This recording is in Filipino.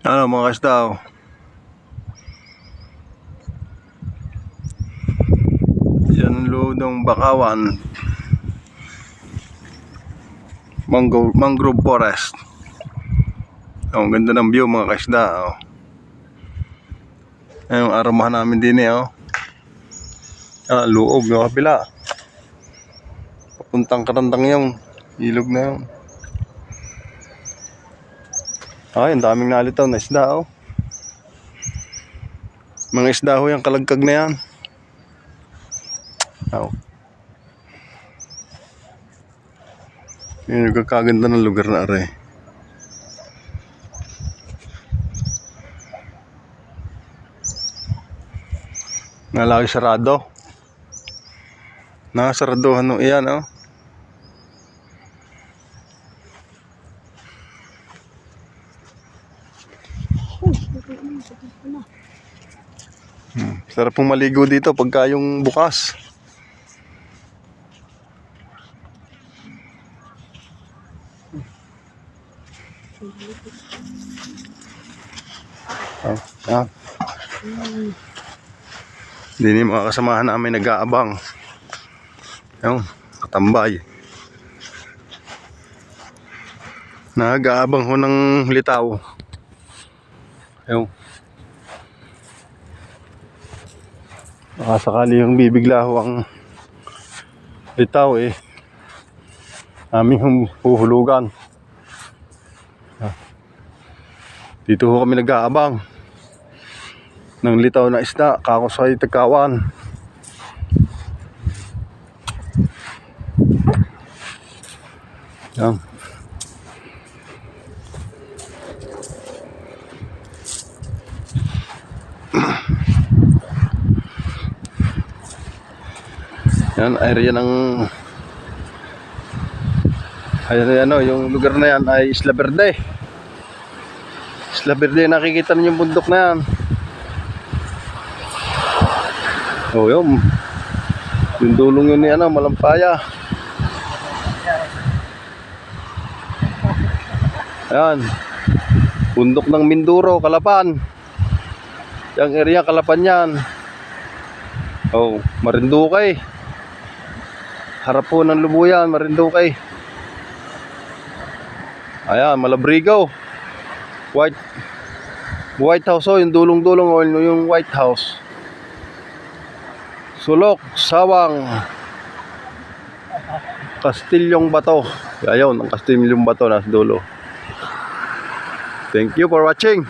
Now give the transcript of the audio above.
Ano mga kasdaw, yan ang loob ng Bakawan mangrove forest. Ang ganda ng view mga kasdaw. Ayun ang aramahan namin din loob ng kapila, papuntang Karandang yung ilog na yun. Ang daming nalitaw na isda mga isda yung kalagkag na yan. Yung nagkakaganda ng lugar na are. Nalaki sarado. Nakasaraduhan iyan Sarap pong maligo dito pagka yung bukas. Hindi mga kasamahan namin nag-aabang. Katambay. Nag-aabang ho ng litaw. Baka sakali yung bibigla ho ang litaw aming huhulugan. Dito ho kami nag-aabang ng litaw na isda, Kakosay, Tagkawan. Yan, area ng yung lugar na yan ay Isla Verde. Isla Verde, nakikita niyo yung bundok na yan. Yung dulong yun ni Malampaya. Yan, bundok ng Minduro, Kalapan. Yung area Kalapan yan. Marinduque. Harap po ng Lubuyan, Marinduque. Ayan, Malabrigaw. White House yung dulong-dulong yung White House. Sulok, Sawang, Kastilyong Bato. Ayun, ang Kastilyong Bato nasa dulo. Thank you for watching.